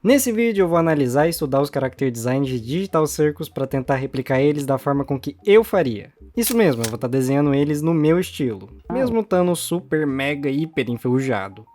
Nesse vídeo eu vou analisar e estudar os character designs de Digital Circus para tentar replicar eles da forma com que eu faria. Isso mesmo, eu vou estar desenhando eles no meu estilo, mesmo estando super, mega, hiper enferrujado.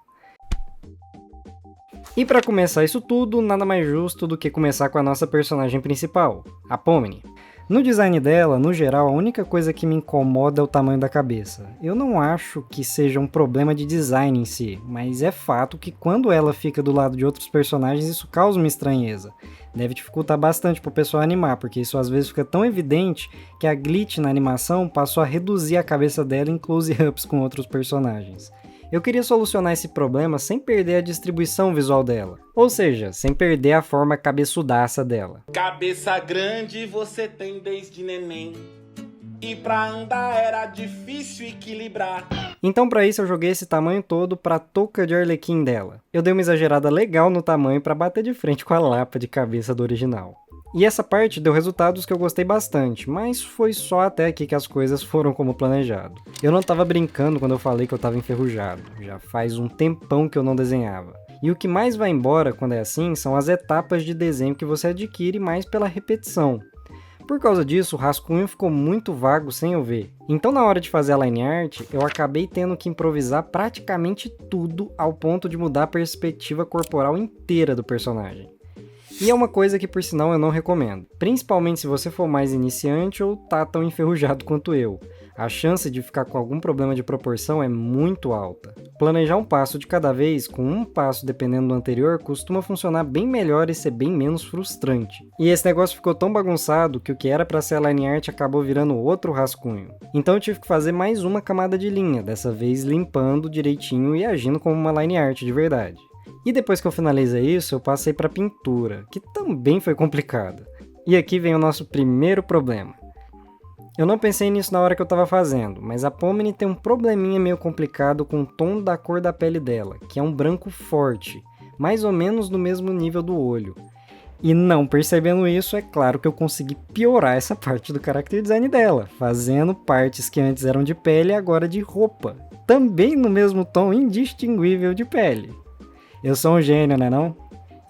E para começar isso tudo, nada mais justo do que começar com a nossa personagem principal, a Pomni. No design dela, no geral, a única coisa que me incomoda é o tamanho da cabeça. Eu não acho que seja um problema de design em si, mas é fato que quando ela fica do lado de outros personagens isso causa uma estranheza. Deve dificultar bastante pro pessoal animar, porque isso às vezes fica tão evidente que a glitch na animação passou a reduzir a cabeça dela em close-ups com outros personagens. Eu queria solucionar esse problema sem perder a distribuição visual dela, ou seja, sem perder a forma cabeçudaça dela. Cabeça grande você tem desde neném, e pra andar era difícil equilibrar. Então para isso eu joguei esse tamanho todo pra touca de arlequim dela. Eu dei uma exagerada legal no tamanho pra bater de frente com a lapa de cabeça do original. E essa parte deu resultados que eu gostei bastante, mas foi só até aqui que as coisas foram como planejado. Eu não tava brincando quando eu falei que eu tava enferrujado, já faz um tempão que eu não desenhava. E o que mais vai embora quando é assim são as etapas de desenho que você adquire mais pela repetição. Por causa disso, o rascunho ficou muito vago sem eu ver. Então na hora de fazer a line art, eu acabei tendo que improvisar praticamente tudo ao ponto de mudar a perspectiva corporal inteira do personagem. E é uma coisa que por sinal eu não recomendo, principalmente se você for mais iniciante ou tá tão enferrujado quanto eu. A chance de ficar com algum problema de proporção é muito alta. Planejar um passo de cada vez, com um passo dependendo do anterior, costuma funcionar bem melhor e ser bem menos frustrante. E esse negócio ficou tão bagunçado que o que era para ser a line art acabou virando outro rascunho. Então eu tive que fazer mais uma camada de linha, dessa vez limpando direitinho e agindo como uma line art de verdade. E depois que eu finalizei isso, eu passei para pintura, que também foi complicada. E aqui vem o nosso primeiro problema. Eu não pensei nisso na hora que eu estava fazendo, mas a Pomni tem um probleminha meio complicado com o tom da cor da pele dela, que é um branco forte, mais ou menos no mesmo nível do olho. E não percebendo isso, é claro que eu consegui piorar essa parte do character design dela, fazendo partes que antes eram de pele e agora de roupa, também no mesmo tom indistinguível de pele. Eu sou um gênio, né não?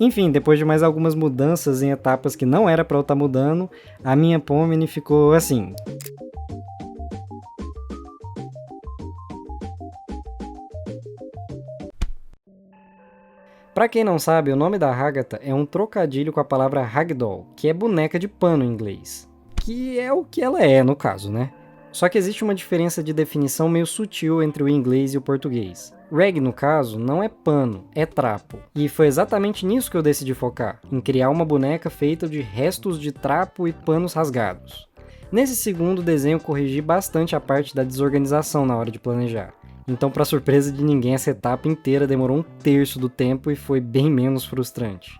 Enfim, depois de mais algumas mudanças em etapas que não era pra eu estar mudando, a minha Pomni ficou assim. Pra quem não sabe, o nome da Hagatha é um trocadilho com a palavra ragdoll, que é boneca de pano em inglês. Que é o que ela é, no caso, né? Só que existe uma diferença de definição meio sutil entre o inglês e o português. Rag, no caso, não é pano, é trapo. E foi exatamente nisso que eu decidi focar, em criar uma boneca feita de restos de trapo e panos rasgados. Nesse segundo desenho eu corrigi bastante a parte da desorganização na hora de planejar. Então, para surpresa de ninguém, essa etapa inteira demorou 1/3 do tempo e foi bem menos frustrante.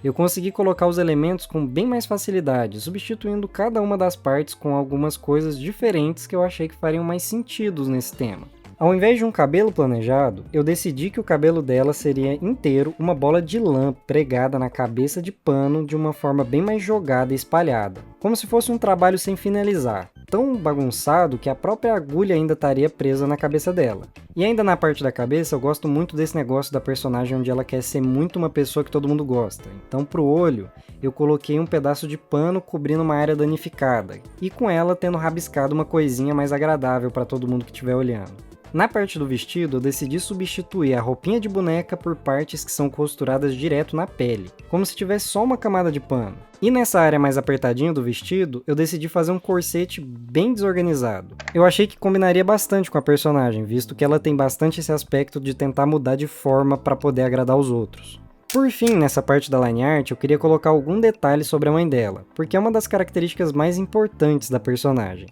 Eu consegui colocar os elementos com bem mais facilidade, substituindo cada uma das partes com algumas coisas diferentes que eu achei que fariam mais sentido nesse tema. Ao invés de um cabelo planejado, eu decidi que o cabelo dela seria inteiro uma bola de lã pregada na cabeça de pano de uma forma bem mais jogada e espalhada, como se fosse um trabalho sem finalizar, tão bagunçado que a própria agulha ainda estaria presa na cabeça dela. E ainda na parte da cabeça eu gosto muito desse negócio da personagem onde ela quer ser muito uma pessoa que todo mundo gosta, então pro olho eu coloquei um pedaço de pano cobrindo uma área danificada, e com ela tendo rabiscado uma coisinha mais agradável para todo mundo que estiver olhando. Na parte do vestido, eu decidi substituir a roupinha de boneca por partes que são costuradas direto na pele, como se tivesse só uma camada de pano. E nessa área mais apertadinha do vestido, eu decidi fazer um corsete bem desorganizado. Eu achei que combinaria bastante com a personagem, visto que ela tem bastante esse aspecto de tentar mudar de forma para poder agradar os outros. Por fim, nessa parte da line art, eu queria colocar algum detalhe sobre a mãe dela, porque é uma das características mais importantes da personagem.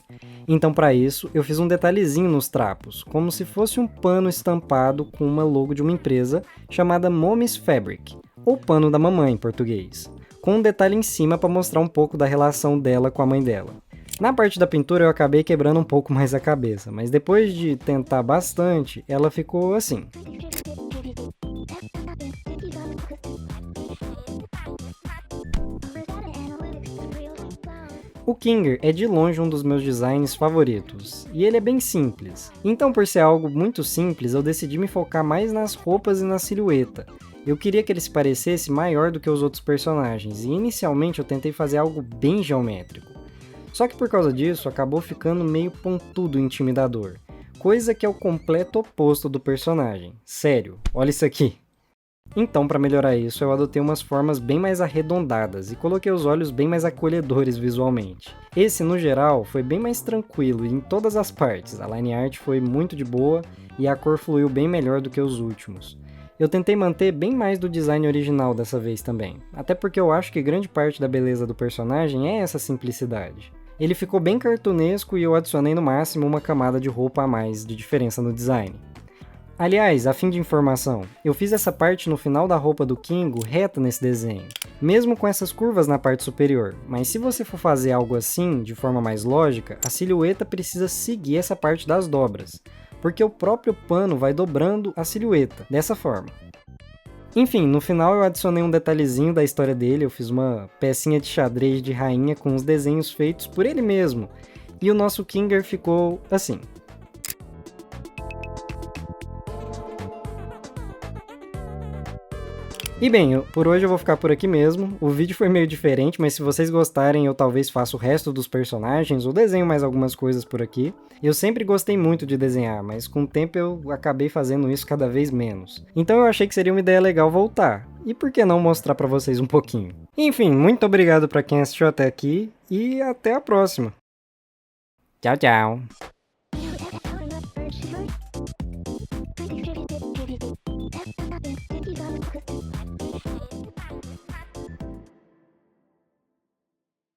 Então, para isso, eu fiz um detalhezinho nos trapos, como se fosse um pano estampado com uma logo de uma empresa chamada Mommy's Fabric, ou pano da mamãe em português, com um detalhe em cima para mostrar um pouco da relação dela com a mãe dela. Na parte da pintura eu acabei quebrando um pouco mais a cabeça, mas depois de tentar bastante, ela ficou assim. O Kinger é de longe um dos meus designs favoritos, e ele é bem simples. Então, por ser algo muito simples, eu decidi me focar mais nas roupas e na silhueta. Eu queria que ele se parecesse maior do que os outros personagens, e inicialmente eu tentei fazer algo bem geométrico. Só que por causa disso, acabou ficando meio pontudo e intimidador, coisa que é o completo oposto do personagem. Sério, olha isso aqui. Então, para melhorar isso, eu adotei umas formas bem mais arredondadas e coloquei os olhos bem mais acolhedores visualmente. Esse, no geral, foi bem mais tranquilo em todas as partes, a line art foi muito de boa e a cor fluiu bem melhor do que os últimos. Eu tentei manter bem mais do design original dessa vez também, até porque eu acho que grande parte da beleza do personagem é essa simplicidade. Ele ficou bem cartunesco e eu adicionei no máximo uma camada de roupa a mais de diferença no design. Aliás, a fim de informação, eu fiz essa parte no final da roupa do Kingo reta nesse desenho, mesmo com essas curvas na parte superior, mas se você for fazer algo assim, de forma mais lógica, a silhueta precisa seguir essa parte das dobras, porque o próprio pano vai dobrando a silhueta, dessa forma. Enfim, no final eu adicionei um detalhezinho da história dele, eu fiz uma pecinha de xadrez de rainha com os desenhos feitos por ele mesmo, e o nosso Kinger ficou assim. E bem, por hoje eu vou ficar por aqui mesmo. O vídeo foi meio diferente, mas se vocês gostarem eu talvez faça o resto dos personagens ou desenho mais algumas coisas por aqui. Eu sempre gostei muito de desenhar, mas com o tempo eu acabei fazendo isso cada vez menos. Então eu achei que seria uma ideia legal voltar. E por que não mostrar pra vocês um pouquinho? Enfim, muito obrigado pra quem assistiu até aqui e até a próxima. Tchau, tchau!